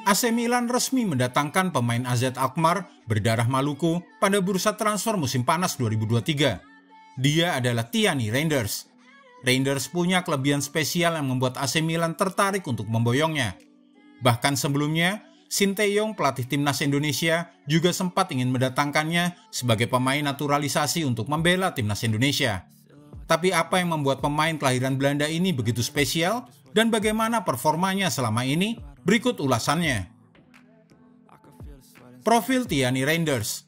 AC Milan resmi mendatangkan pemain AZ Alkmaar berdarah Maluku pada bursa transfer musim panas 2023. Dia adalah Tiani Reinders. Reinders punya kelebihan spesial yang membuat AC Milan tertarik untuk memboyongnya. Bahkan sebelumnya, Sinteyong, pelatih timnas Indonesia, juga sempat ingin mendatangkannya sebagai pemain naturalisasi untuk membela timnas Indonesia. Tapi apa yang membuat pemain kelahiran Belanda ini begitu spesial dan bagaimana performanya selama ini? Berikut ulasannya. Profil Tiani Reinders.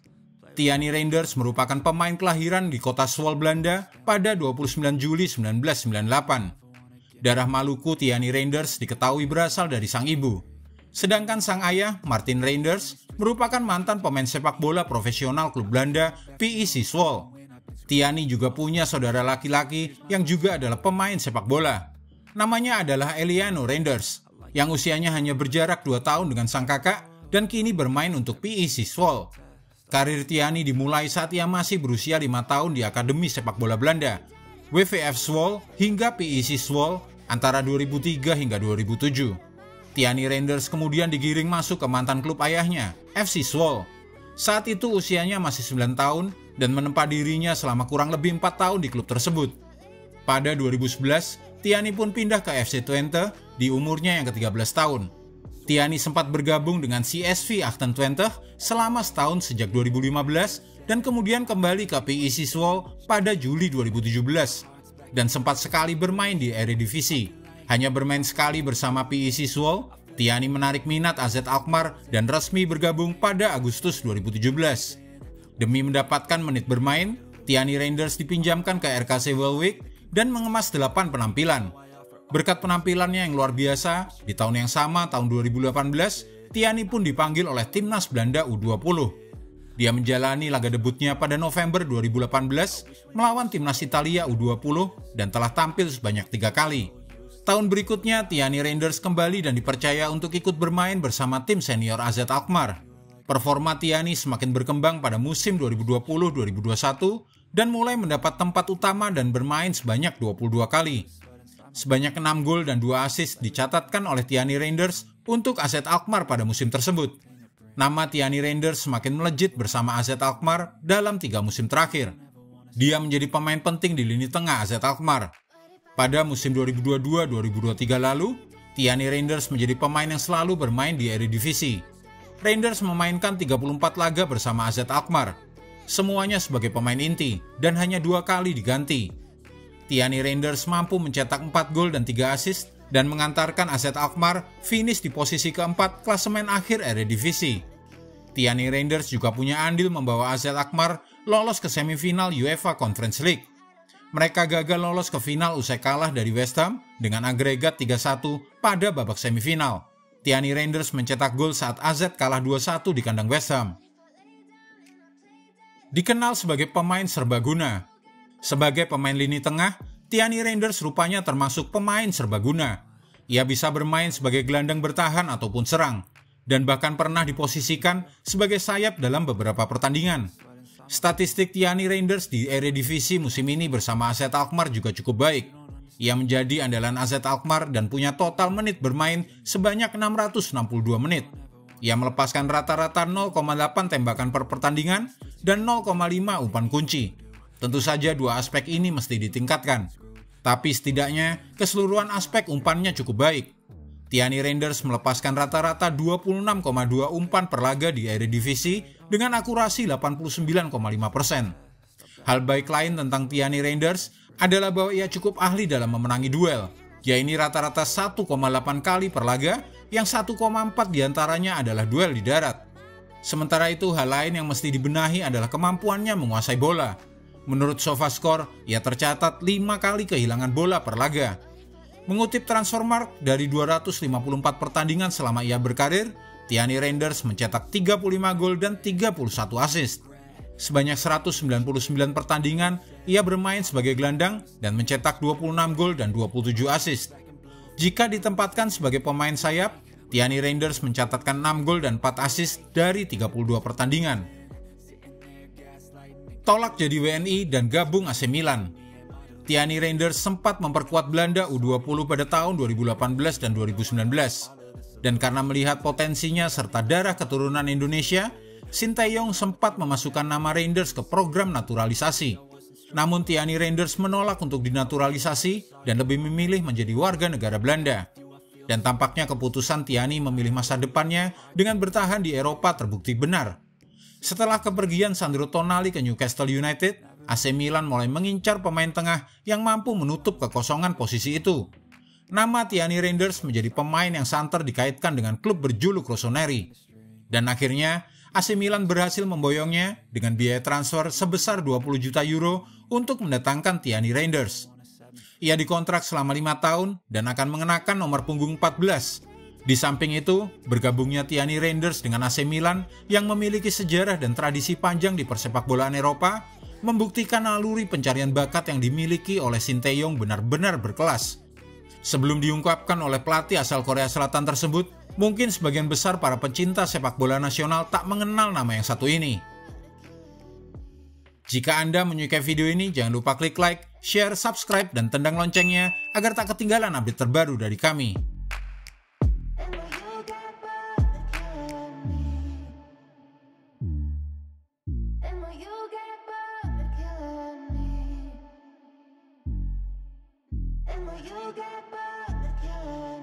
Tiani Reinders merupakan pemain kelahiran di kota Zwolle, Belanda pada 29 Juli 1998. Darah Maluku Tiani Reinders diketahui berasal dari sang ibu. Sedangkan sang ayah, Martin Reinders, merupakan mantan pemain sepak bola profesional klub Belanda PEC Zwolle. Tiani juga punya saudara laki-laki yang juga adalah pemain sepak bola. Namanya adalah Eliano Reinders, yang usianya hanya berjarak 2 tahun dengan sang kakak dan kini bermain untuk PEC Zwolle. Karir Tiani dimulai saat ia masih berusia 5 tahun di Akademi Sepak Bola Belanda, WVF Zwolle hingga PEC Zwolle antara 2003 hingga 2007. Tiani Reinders kemudian digiring masuk ke mantan klub ayahnya, FC Zwolle. Saat itu usianya masih 9 tahun dan menempa dirinya selama kurang lebih 4 tahun di klub tersebut. Pada 2011, Tiani pun pindah ke FC Twente di umurnya yang ke-13 tahun. Tiani sempat bergabung dengan CSV Achten Twente selama setahun sejak 2015 dan kemudian kembali ke PEC Zwolle pada Juli 2017 dan sempat sekali bermain di Eredivisie. Hanya bermain sekali bersama PEC Zwolle, Tiani menarik minat AZ Alkmaar dan resmi bergabung pada Agustus 2017. Demi mendapatkan menit bermain, Tiani Reinders dipinjamkan ke RKC Waalwijk dan mengemas 8 penampilan. Berkat penampilannya yang luar biasa, di tahun yang sama, tahun 2018, Tiani pun dipanggil oleh Timnas Belanda U20. Dia menjalani laga debutnya pada November 2018 melawan Timnas Italia U20 dan telah tampil sebanyak 3 kali. Tahun berikutnya, Tiani Reinders kembali dan dipercaya untuk ikut bermain bersama tim senior AZ Alkmaar. Performa Tiani semakin berkembang pada musim 2020-2021 dan mulai mendapat tempat utama dan bermain sebanyak 22 kali. Sebanyak 6 gol dan 2 assist dicatatkan oleh Tiani Reinders untuk AZ Alkmaar pada musim tersebut. Nama Tiani Reinders semakin melejit bersama AZ Alkmaar dalam 3 musim terakhir. Dia menjadi pemain penting di lini tengah AZ Alkmaar. Pada musim 2022-2023 lalu, Tiani Reinders menjadi pemain yang selalu bermain di Eredivisie. Reinders memainkan 34 laga bersama AZ Alkmaar, semuanya sebagai pemain inti dan hanya 2 kali diganti. Tiani Reinders mampu mencetak 4 gol dan 3 assist dan mengantarkan AZ Alkmaar finish di posisi keempat klasemen akhir Eredivisie. Tiani Reinders juga punya andil membawa AZ Alkmaar lolos ke semifinal UEFA Conference League. Mereka gagal lolos ke final usai kalah dari West Ham dengan agregat 3-1 pada babak semifinal. Tiani Reinders mencetak gol saat AZ kalah 2-1 di kandang West Ham. Dikenal sebagai pemain serbaguna. Sebagai pemain lini tengah, Tiani Reinders rupanya termasuk pemain serbaguna. Ia bisa bermain sebagai gelandang bertahan ataupun serang, dan bahkan pernah diposisikan sebagai sayap dalam beberapa pertandingan. Statistik Tiani Reinders di Eredivisie musim ini bersama AZ Alkmaar juga cukup baik. Ia menjadi andalan AZ Alkmaar dan punya total menit bermain sebanyak 662 menit. Ia melepaskan rata-rata 0,8 tembakan per pertandingan dan 0,5 umpan kunci. Tentu saja 2 aspek ini mesti ditingkatkan. Tapi setidaknya keseluruhan aspek umpannya cukup baik. Tiani Reinders melepaskan rata-rata 26,2 umpan per laga di Eredivisie dengan akurasi 89,5%. Hal baik lain tentang Tiani Reinders adalah bahwa ia cukup ahli dalam memenangi duel, yaitu rata-rata 1,8 kali per laga, yang 1,4 diantaranya adalah duel di darat. Sementara itu, hal lain yang mesti dibenahi adalah kemampuannya menguasai bola. Menurut SofaScore, ia tercatat 5 kali kehilangan bola per laga. Mengutip Transfermarkt, dari 254 pertandingan selama ia berkarir, Tiani Reinders mencetak 35 gol dan 31 assist. Sebanyak 199 pertandingan, ia bermain sebagai gelandang dan mencetak 26 gol dan 27 assist. Jika ditempatkan sebagai pemain sayap, Tiani Reinders mencatatkan 6 gol dan 4 assist dari 32 pertandingan. Tolak jadi WNI dan gabung AC Milan. Tiani Reinders sempat memperkuat Belanda U20 pada tahun 2018 dan 2019. Dan karena melihat potensinya serta darah keturunan Indonesia, Sinteyong sempat memasukkan nama Reinders ke program naturalisasi. Namun Tiani Reinders menolak untuk dinaturalisasi dan lebih memilih menjadi warga negara Belanda. Dan tampaknya keputusan Tiani memilih masa depannya dengan bertahan di Eropa terbukti benar. Setelah kepergian Sandro Tonali ke Newcastle United, AC Milan mulai mengincar pemain tengah yang mampu menutup kekosongan posisi itu. Nama Tiani Reinders menjadi pemain yang santer dikaitkan dengan klub berjuluk Rossoneri. Dan akhirnya, AC Milan berhasil memboyongnya dengan biaya transfer sebesar 20 juta euro untuk mendatangkan Tiani Reinders. Ia dikontrak selama 5 tahun dan akan mengenakan nomor punggung 14. Di samping itu, bergabungnya Tiani Reinders dengan AC Milan yang memiliki sejarah dan tradisi panjang di persepakbolaan Eropa, membuktikan naluri pencarian bakat yang dimiliki oleh Sinteyong benar-benar berkelas. Sebelum diungkapkan oleh pelatih asal Korea Selatan tersebut, mungkin sebagian besar para pecinta sepak bola nasional tak mengenal nama yang satu ini. Jika Anda menyukai video ini, jangan lupa klik like, share, subscribe, dan tendang loncengnya agar tak ketinggalan update terbaru dari kami. You get bored, killing